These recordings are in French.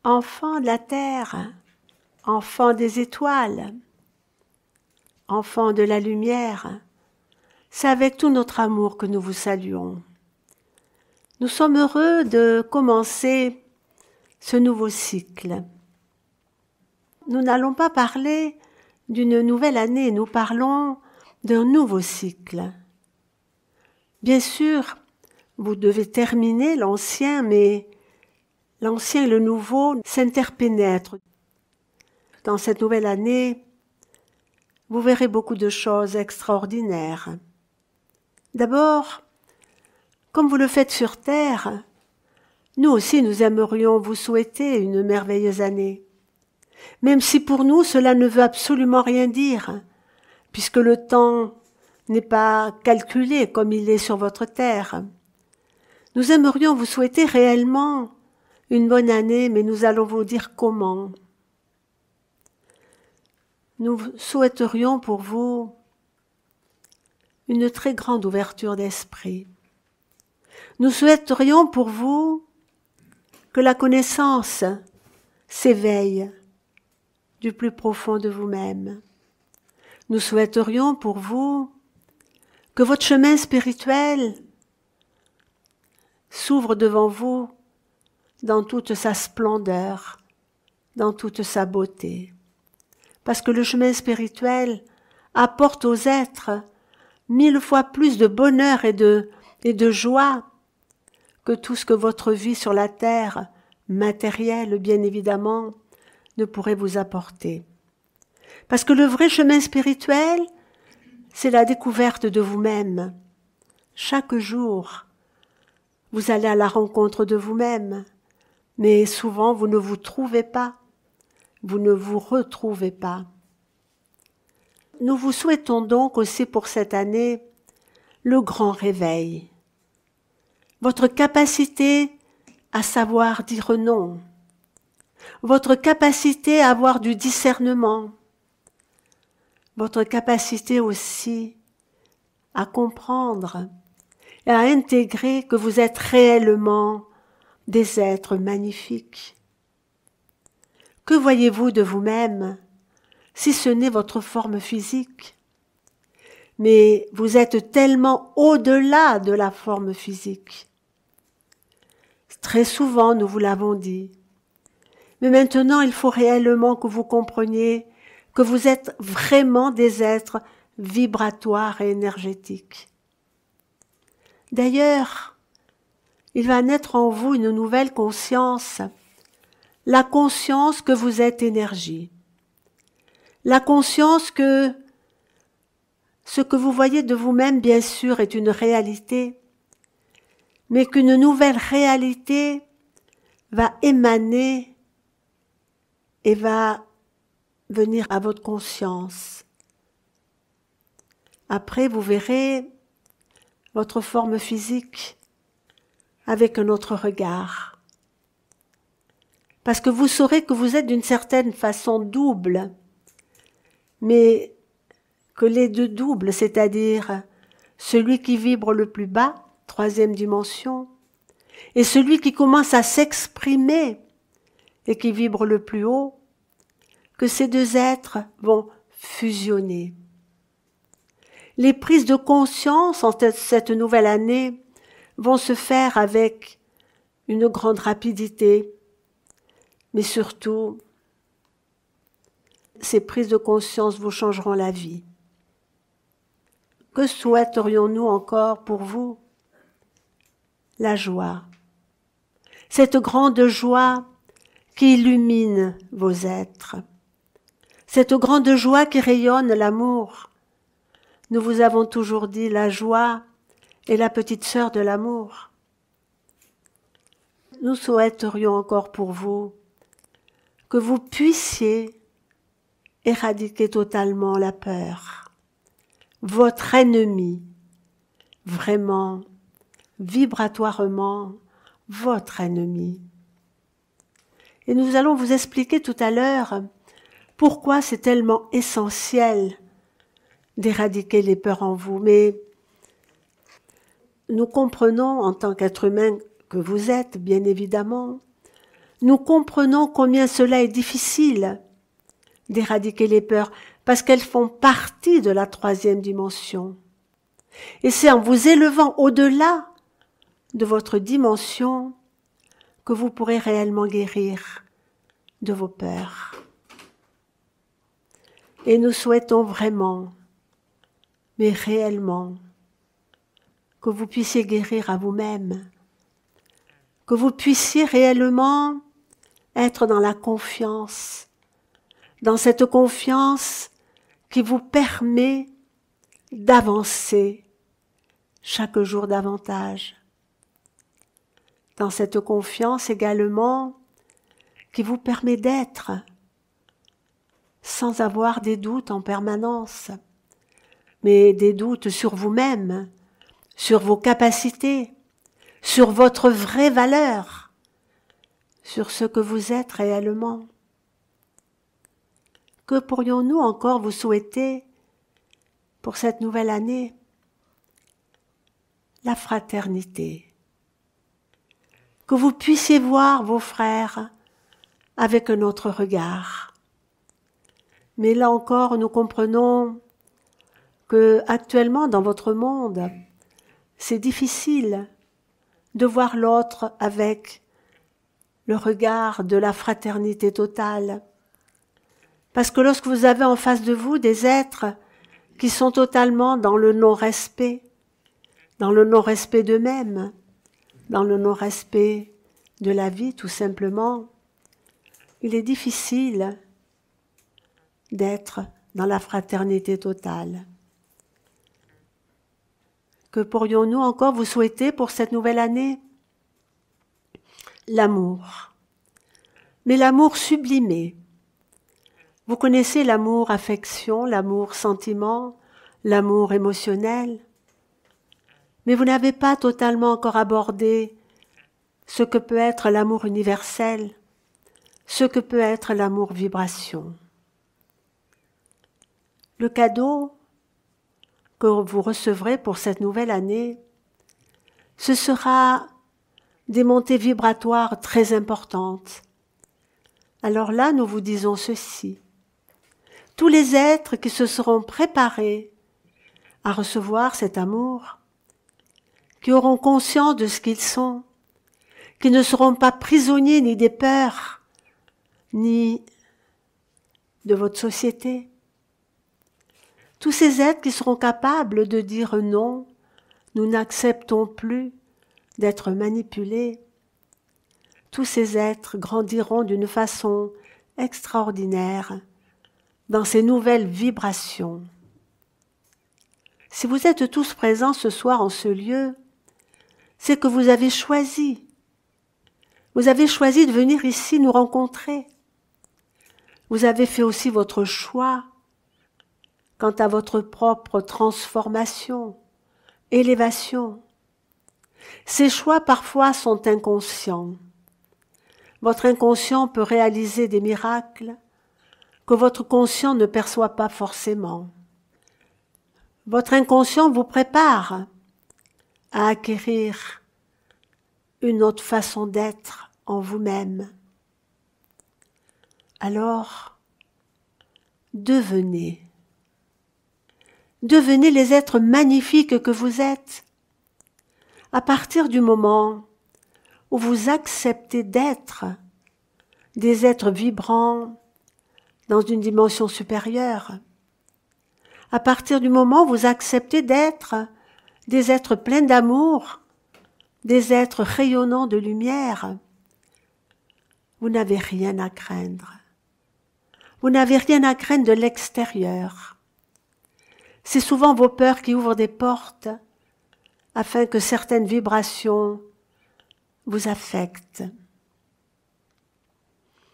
Enfants de la terre, enfants des étoiles, enfants de la lumière, c'est avec tout notre amour que nous vous saluons. Nous sommes heureux de commencer ce nouveau cycle. Nous n'allons pas parler d'une nouvelle année, nous parlons d'un nouveau cycle. Bien sûr, vous devez terminer l'ancien, mais l'ancien et le nouveau s'interpénètrent. Dans cette nouvelle année, vous verrez beaucoup de choses extraordinaires. D'abord, comme vous le faites sur Terre, nous aussi nous aimerions vous souhaiter une merveilleuse année. Même si pour nous cela ne veut absolument rien dire, puisque le temps n'est pas calculé comme il est sur votre terre. Nous aimerions vous souhaiter réellement une bonne année, mais nous allons vous dire comment. Nous souhaiterions pour vous une très grande ouverture d'esprit. Nous souhaiterions pour vous que la connaissance s'éveille du plus profond de vous-même. Nous souhaiterions pour vous que votre chemin spirituel s'ouvre devant vous dans toute sa splendeur, dans toute sa beauté. Parce que le chemin spirituel apporte aux êtres 1000 fois plus de bonheur et de joie que tout ce que votre vie sur la terre, matérielle bien évidemment, ne pourrait vous apporter. Parce que le vrai chemin spirituel, c'est la découverte de vous-même. Chaque jour, vous allez à la rencontre de vous-même, mais souvent vous ne vous trouvez pas, vous ne vous retrouvez pas. Nous vous souhaitons donc aussi pour cette année le grand réveil, votre capacité à savoir dire non, votre capacité à avoir du discernement, votre capacité aussi à comprendre et à intégrer que vous êtes réellement des êtres magnifiques. Que voyez-vous de vous-même si ce n'est votre forme physique? Mais vous êtes tellement au-delà de la forme physique. Très souvent, nous vous l'avons dit. Mais maintenant, il faut réellement que vous compreniez que vous êtes vraiment des êtres vibratoires et énergétiques. D'ailleurs, il va naître en vous une nouvelle conscience, la conscience que vous êtes énergie, la conscience que ce que vous voyez de vous-même, bien sûr, est une réalité, mais qu'une nouvelle réalité va émaner et va venir à votre conscience. Après, vous verrez votre forme physique avec un autre regard. Parce que vous saurez que vous êtes d'une certaine façon double, mais que les deux doubles, c'est-à-dire celui qui vibre le plus bas, 3e dimension, et celui qui commence à s'exprimer et qui vibre le plus haut, que ces deux êtres vont fusionner. Les prises de conscience en cette nouvelle année vont se faire avec une grande rapidité, mais surtout, ces prises de conscience vous changeront la vie. Que souhaiterions-nous encore pour vous? La joie. Cette grande joie qui illumine vos êtres. Cette grande joie qui rayonne l'amour. Nous vous avons toujours dit, la joie est la petite sœur de l'amour. Nous souhaiterions encore pour vous que vous puissiez éradiquer totalement la peur. Votre ennemi, vraiment, vibratoirement, votre ennemi. Et nous allons vous expliquer tout à l'heure pourquoi c'est tellement essentiel d'éradiquer les peurs en vous. Mais nous comprenons en tant qu'être humain que vous êtes, bien évidemment. nous comprenons combien cela est difficile d'éradiquer les peurs, parce qu'elles font partie de la troisième dimension. Et c'est en vous élevant au-delà de votre dimension que vous pourrez réellement guérir de vos peurs. Et nous souhaitons vraiment, mais réellement, que vous puissiez guérir à vous-même, que vous puissiez réellement être dans la confiance, dans cette confiance qui vous permet d'avancer chaque jour davantage. Dans cette confiance également qui vous permet d'être sans avoir des doutes en permanence, mais des doutes sur vous-même, sur vos capacités, sur votre vraie valeur, sur ce que vous êtes réellement. Que pourrions-nous encore vous souhaiter pour cette nouvelle année? La fraternité. Que vous puissiez voir vos frères avec un autre regard. Mais là encore, nous comprenons que actuellement dans votre monde, c'est difficile de voir l'autre avec le regard de la fraternité totale. Parce que lorsque vous avez en face de vous des êtres qui sont totalement dans le non-respect d'eux-mêmes, dans le non-respect de la vie tout simplement, il est difficile d'être dans la fraternité totale. Que pourrions-nous encore vous souhaiter pour cette nouvelle année? L'amour. Mais l'amour sublimé. Vous connaissez l'amour affection, l'amour sentiment, l'amour émotionnel. Mais vous n'avez pas totalement encore abordé ce que peut être l'amour universel, ce que peut être l'amour vibration. Le cadeau que vous recevrez pour cette nouvelle année, ce sera des montées vibratoires très importantes. Alors là, nous vous disons ceci. Tous les êtres qui se seront préparés à recevoir cet amour, qui auront conscience de ce qu'ils sont, qui ne seront pas prisonniers ni des peurs, ni de votre société. Tous ces êtres qui seront capables de dire non, nous n'acceptons plus d'être manipulés. Tous ces êtres grandiront d'une façon extraordinaire dans ces nouvelles vibrations. Si vous êtes tous présents ce soir en ce lieu, c'est que vous avez choisi. Vous avez choisi de venir ici nous rencontrer. Vous avez fait aussi votre choix quant à votre propre transformation, élévation. Ces choix parfois sont inconscients. Votre inconscient peut réaliser des miracles que votre conscient ne perçoit pas forcément. Votre inconscient vous prépare à acquérir une autre façon d'être en vous-même. Alors, devenez les êtres magnifiques que vous êtes. À partir du moment où vous acceptez d'être des êtres vibrants dans une dimension supérieure, à partir du moment où vous acceptez d'être des êtres pleins d'amour, des êtres rayonnants de lumière, vous n'avez rien à craindre. Vous n'avez rien à craindre de l'extérieur. C'est souvent vos peurs qui ouvrent des portes afin que certaines vibrations vous affectent.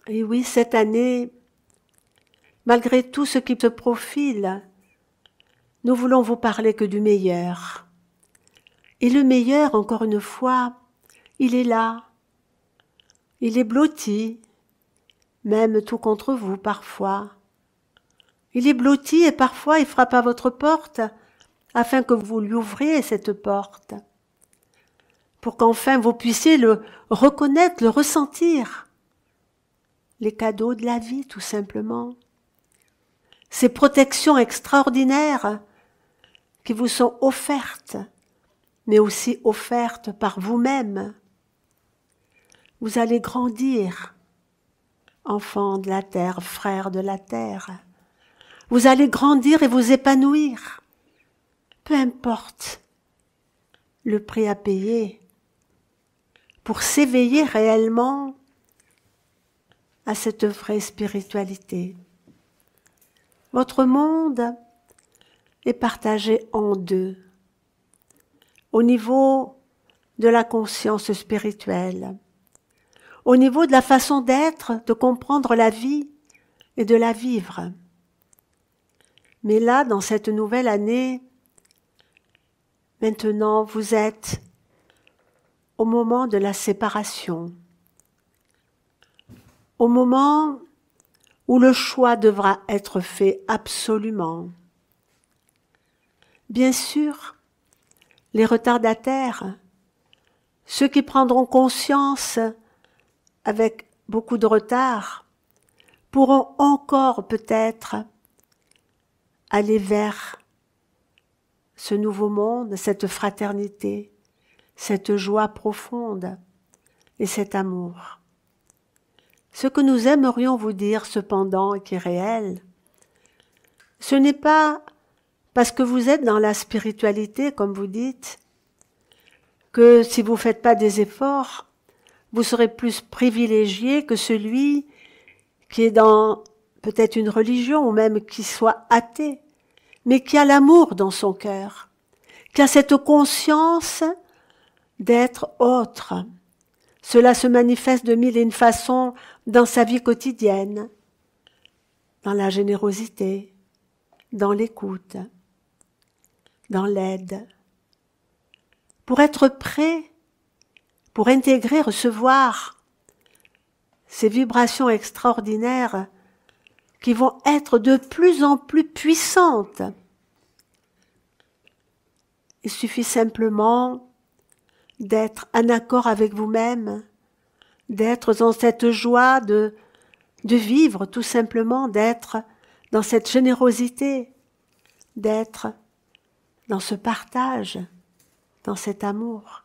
Et oui, cette année, malgré tout ce qui se profile, nous voulons vous parler que du meilleur. Et le meilleur, encore une fois, il est là. Il est blotti, même tout contre vous parfois. Il est blotti et parfois il frappe à votre porte afin que vous lui ouvriez cette porte, pour qu'enfin vous puissiez le reconnaître, le ressentir. les cadeaux de la vie, tout simplement. Ces protections extraordinaires qui vous sont offertes, mais aussi offertes par vous-même. Vous allez grandir, enfants de la terre, frères de la terre. Vous allez grandir et vous épanouir. Peu importe le prix à payer pour s'éveiller réellement à cette vraie spiritualité. Votre monde est partagé en deux. Au niveau de la conscience spirituelle, au niveau de la façon d'être, de comprendre la vie et de la vivre. Mais là, dans cette nouvelle année, maintenant, vous êtes au moment de la séparation, au moment où le choix devra être fait absolument. Bien sûr, les retardataires, ceux qui prendront conscience avec beaucoup de retard, pourront encore peut-être aller vers ce nouveau monde, cette fraternité, cette joie profonde et cet amour. Ce que nous aimerions vous dire cependant et qui est réel, ce n'est pas parce que vous êtes dans la spiritualité, comme vous dites, que si vous ne faites pas des efforts, vous serez plus privilégié que celui qui est dans peut-être une religion ou même qui soit athée, mais qui a l'amour dans son cœur, qui a cette conscience d'être autre. Cela se manifeste de mille et une façons dans sa vie quotidienne, dans la générosité, dans l'écoute, dans l'aide. Pour être prêt, pour intégrer, recevoir ces vibrations extraordinaires qui vont être de plus en plus puissantes. Il suffit simplement d'être en accord avec vous-même, d'être dans cette joie de vivre tout simplement, d'être dans cette générosité, d'être dans ce partage, dans cet amour.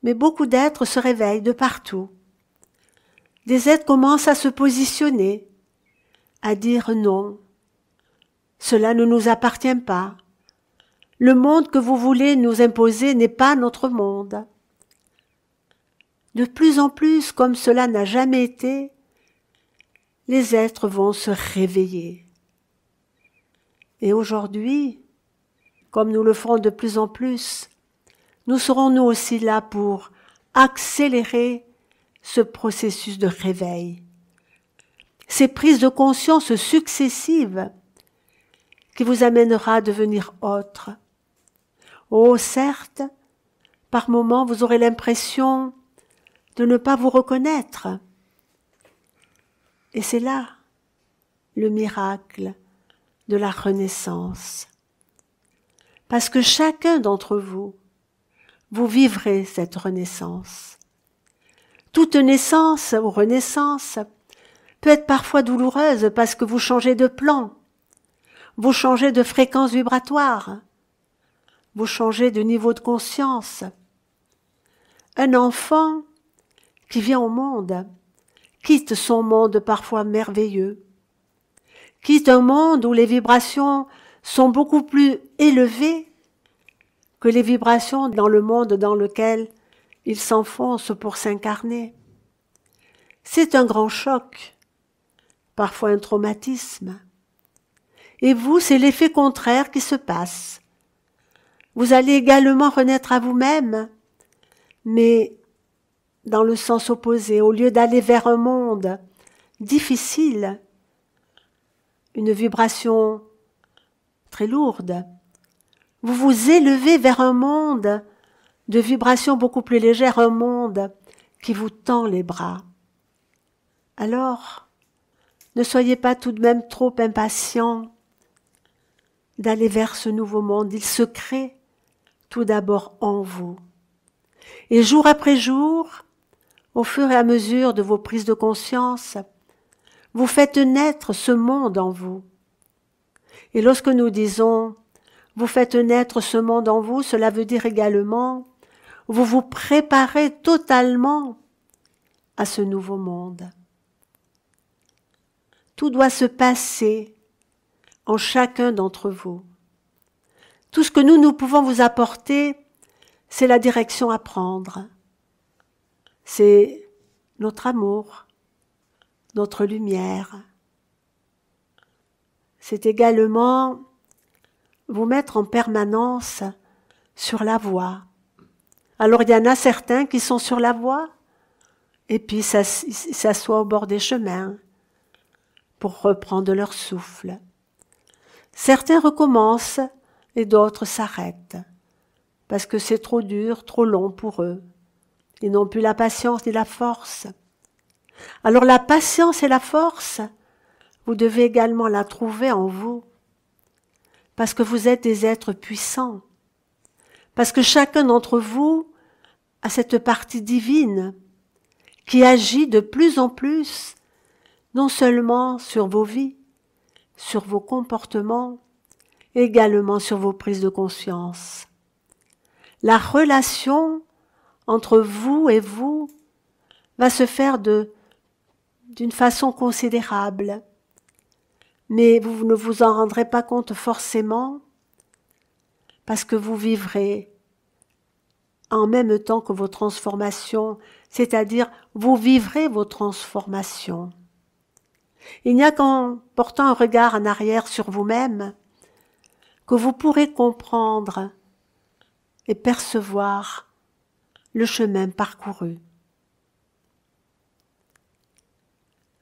Mais beaucoup d'êtres se réveillent de partout. Des êtres commencent à se positionner, à dire non, cela ne nous appartient pas. Le monde que vous voulez nous imposer n'est pas notre monde. De plus en plus, comme cela n'a jamais été, les êtres vont se réveiller. Et aujourd'hui, comme nous le ferons de plus en plus, nous serons nous aussi là pour accélérer ce processus de réveil. Ces prises de conscience successives qui vous amènera à devenir autre. Oh, certes, par moments vous aurez l'impression de ne pas vous reconnaître. Et c'est là le miracle de la renaissance. Parce que chacun d'entre vous, vous vivrez cette renaissance. Toute naissance ou renaissance peut être parfois douloureuse parce que vous changez de plan, vous changez de fréquence vibratoire, vous changez de niveau de conscience. Un enfant qui vient au monde quitte son monde parfois merveilleux, quitte un monde où les vibrations sont beaucoup plus élevées que les vibrations dans le monde dans lequel il s'enfonce pour s'incarner. C'est un grand choc, parfois un traumatisme. Et vous, c'est l'effet contraire qui se passe. Vous allez également renaître à vous-même, mais dans le sens opposé, au lieu d'aller vers un monde difficile, une vibration très lourde, vous vous élevez vers un monde de vibrations beaucoup plus légères, un monde qui vous tend les bras. Alors, ne soyez pas tout de même trop impatient d'aller vers ce nouveau monde. Il se crée tout d'abord en vous. Et jour après jour, au fur et à mesure de vos prises de conscience, vous faites naître ce monde en vous. Et lorsque nous disons « vous faites naître ce monde en vous », cela veut dire également « vous vous préparez totalement à ce nouveau monde ». Tout doit se passer en chacun d'entre vous. Tout ce que nous pouvons vous apporter, c'est la direction à prendre. C'est notre amour, notre lumière. C'est également vous mettre en permanence sur la voie. Alors il y en a certains qui sont sur la voie et puis s'assoient au bord des chemins pour reprendre leur souffle. Certains recommencent et d'autres s'arrêtent parce que c'est trop dur, trop long pour eux. Ils n'ont plus la patience ni la force. Alors la patience et la force, vous devez également la trouver en vous, parce que vous êtes des êtres puissants, parce que chacun d'entre vous a cette partie divine qui agit de plus en plus, non seulement sur vos vies, sur vos comportements, également sur vos prises de conscience. La relation entre vous et vous va se faire d'une façon considérable, mais vous ne vous en rendrez pas compte forcément parce que vous vivrez en même temps que vos transformations, c'est-à-dire vous vivrez vos transformations. Il n'y a qu'en portant un regard en arrière sur vous-même que vous pourrez comprendre et percevoir le chemin parcouru.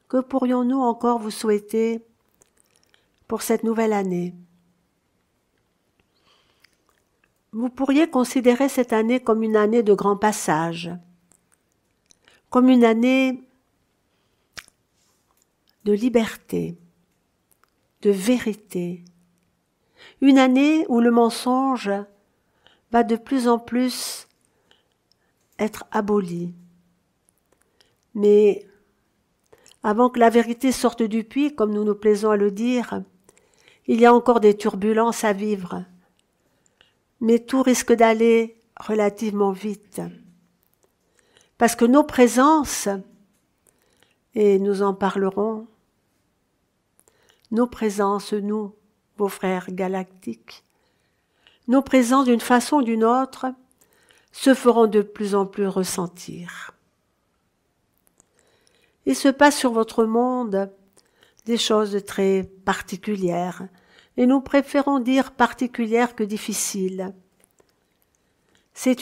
Que pourrions-nous encore vous souhaiter pour cette nouvelle année? Vous pourriez considérer cette année comme une année de grand passage, comme une année de liberté, de vérité, une année où le mensonge va de plus en plus être aboli. Mais avant que la vérité sorte du puits, comme nous nous plaisons à le dire, il y a encore des turbulences à vivre. Mais tout risque d'aller relativement vite. Parce que nos présences, et nous en parlerons, nos présences, nous, vos frères galactiques, nos présences d'une façon ou d'une autre se feront de plus en plus ressentir. Il se passe sur votre monde des choses très particulières, et nous préférons dire particulières que difficiles. C'est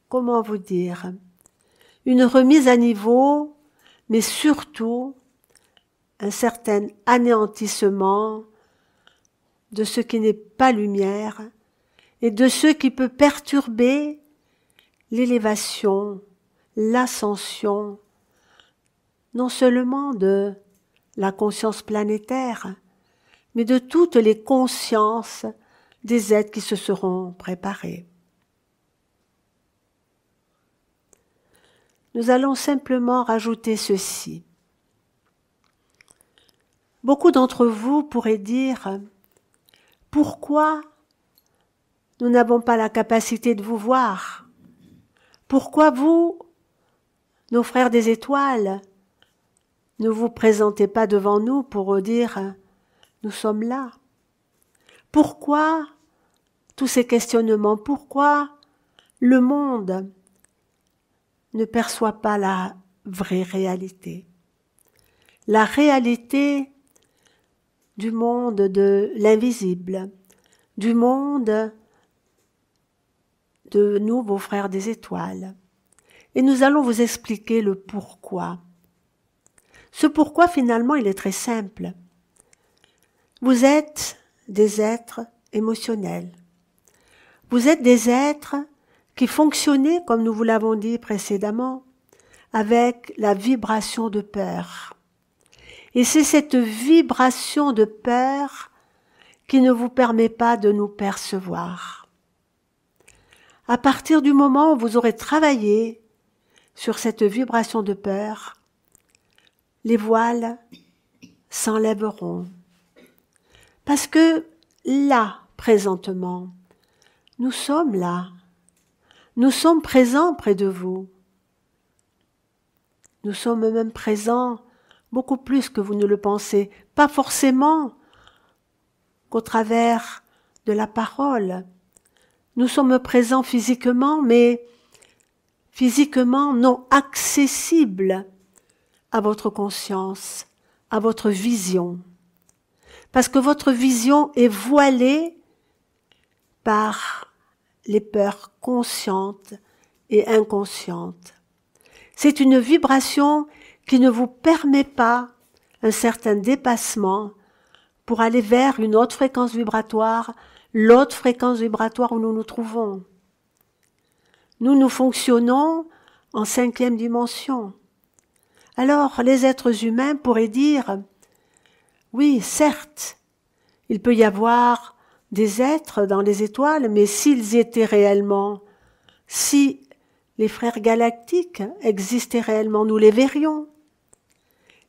comment vous dire, une remise à niveau, mais surtout un certain anéantissement de ce qui n'est pas lumière et de ce qui peut perturber l'élévation, l'ascension, non seulement de la conscience planétaire, mais de toutes les consciences des êtres qui se seront préparés. Nous allons simplement rajouter ceci. Beaucoup d'entre vous pourraient dire « Pourquoi nous n'avons pas la capacité de vous voir? Pourquoi vous, nos frères des étoiles, ne vous présentez pas devant nous pour dire « Nous sommes là ». Pourquoi tous ces questionnements? Pourquoi le monde ne perçoit pas la vraie réalité? La réalité du monde de l'invisible, du monde de nous, vos frères des étoiles. Et nous allons vous expliquer le pourquoi. Ce pourquoi, finalement, il est très simple. Vous êtes des êtres émotionnels. Vous êtes des êtres qui fonctionnent, comme nous vous l'avons dit précédemment, avec la vibration de peur. Et c'est cette vibration de peur qui ne vous permet pas de nous percevoir. À partir du moment où vous aurez travaillé sur cette vibration de peur, les voiles s'enlèveront. Parce que là, présentement, nous sommes là. Nous sommes présents près de vous. Nous sommes même présents beaucoup plus que vous ne le pensez. Pas forcément qu'au travers de la parole. Nous sommes présents physiquement, mais physiquement non accessibles à votre conscience, à votre vision. Parce que votre vision est voilée par les peurs conscientes et inconscientes. C'est une vibration qui ne vous permet pas un certain dépassement pour aller vers une autre fréquence vibratoire, l'autre fréquence vibratoire où nous nous trouvons. Nous fonctionnons en 5e dimension. Alors, les êtres humains pourraient dire, oui, certes, il peut y avoir des êtres dans les étoiles, mais s'ils y étaient réellement, si les frères galactiques existaient réellement, nous les verrions.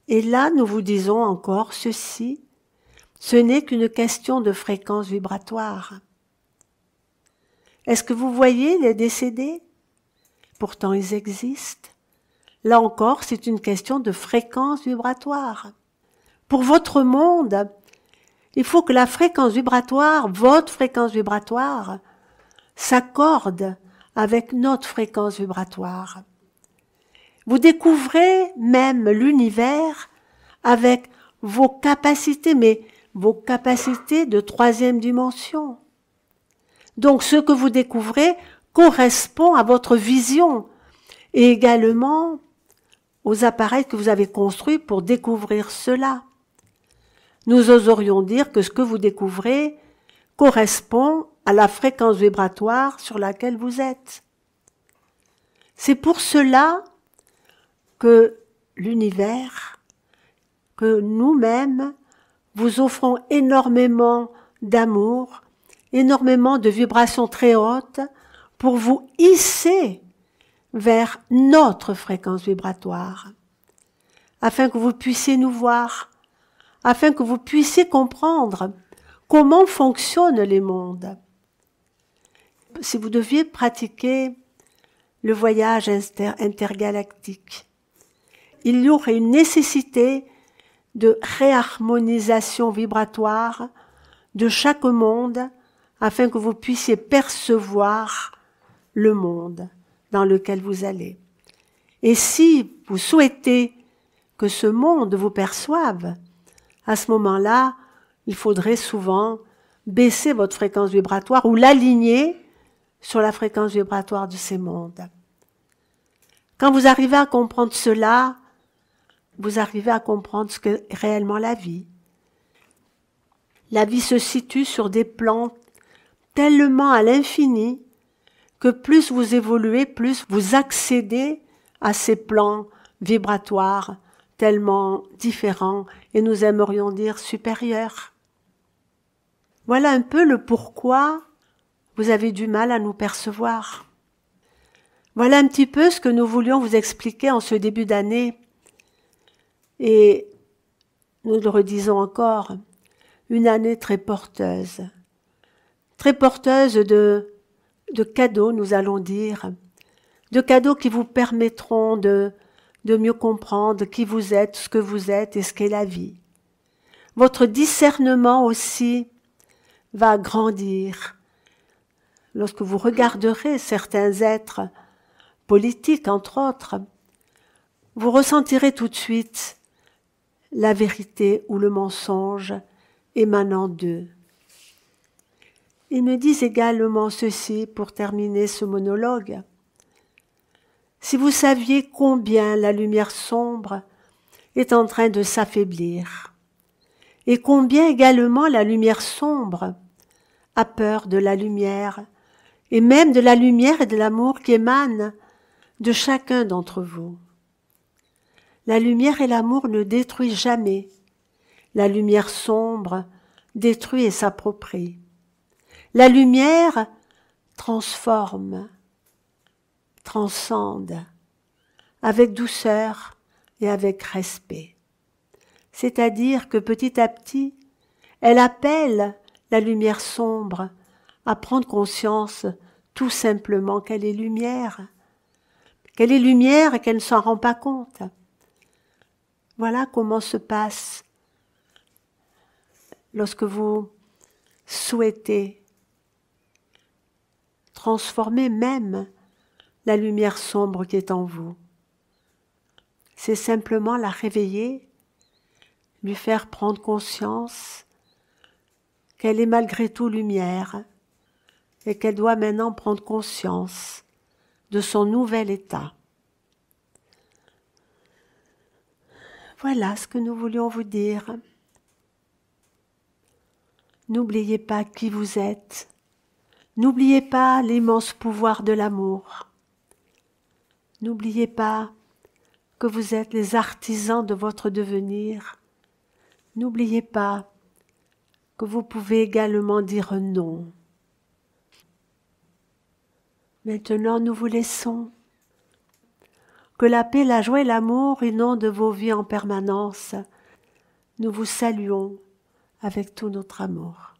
Et là, nous vous disons encore ceci, ce n'est qu'une question de fréquence vibratoire. Est-ce que vous voyez les décédés? Pourtant, ils existent. Là encore, c'est une question de fréquence vibratoire. Pour votre monde, il faut que la fréquence vibratoire, votre fréquence vibratoire, s'accorde avec notre fréquence vibratoire. Vous découvrez même l'univers avec vos capacités, mais vos capacités de 3e dimension. Donc ce que vous découvrez correspond à votre vision et également aux appareils que vous avez construits pour découvrir cela. Nous oserions dire que ce que vous découvrez correspond à la fréquence vibratoire sur laquelle vous êtes. C'est pour cela que l'univers, que nous-mêmes, vous offrons énormément d'amour, énormément de vibrations très hautes pour vous hisser vers notre fréquence vibratoire, afin que vous puissiez nous voir, afin que vous puissiez comprendre comment fonctionnent les mondes. Si vous deviez pratiquer le voyage intergalactique, il y aurait une nécessité de réharmonisation vibratoire de chaque monde afin que vous puissiez percevoir le monde dans lequel vous allez. Et si vous souhaitez que ce monde vous perçoive, à ce moment-là, il faudrait souvent baisser votre fréquence vibratoire ou l'aligner sur la fréquence vibratoire de ces mondes. Quand vous arrivez à comprendre cela, vous arrivez à comprendre ce qu'est réellement la vie. La vie se situe sur des plans tellement à l'infini que plus vous évoluez, plus vous accédez à ces plans vibratoires tellement différents et nous aimerions dire supérieurs. Voilà un peu le pourquoi vous avez du mal à nous percevoir. Voilà un petit peu ce que nous voulions vous expliquer en ce début d'année. Et nous le redisons encore, une année très porteuse de cadeaux, nous allons dire, de cadeaux qui vous permettront de mieux comprendre qui vous êtes, ce que vous êtes et ce qu'est la vie. Votre discernement aussi va grandir. Lorsque vous regarderez certains êtres politiques, entre autres, vous ressentirez tout de suite la vérité ou le mensonge émanant d'eux. Ils me disent également ceci pour terminer ce monologue. Si vous saviez combien la lumière sombre est en train de s'affaiblir, et combien également la lumière sombre a peur de la lumière, et même de la lumière et de l'amour qui émanent de chacun d'entre vous. La lumière et l'amour ne détruisent jamais. La lumière sombre détruit et s'approprie. La lumière transforme, transcende. avec douceur et avec respect. C'est-à-dire que petit à petit, elle appelle la lumière sombre à prendre conscience tout simplement qu'elle est lumière et qu'elle ne s'en rend pas compte. Voilà comment se passe lorsque vous souhaitez transformer même la lumière sombre qui est en vous. C'est simplement la réveiller, lui faire prendre conscience qu'elle est malgré tout lumière et qu'elle doit maintenant prendre conscience de son nouvel état. Voilà ce que nous voulions vous dire. N'oubliez pas qui vous êtes. N'oubliez pas l'immense pouvoir de l'amour. N'oubliez pas que vous êtes les artisans de votre devenir. N'oubliez pas que vous pouvez également dire non. Maintenant, nous vous laissons. Que la paix, la joie et l'amour inondent vos vies en permanence. Nous vous saluons avec tout notre amour.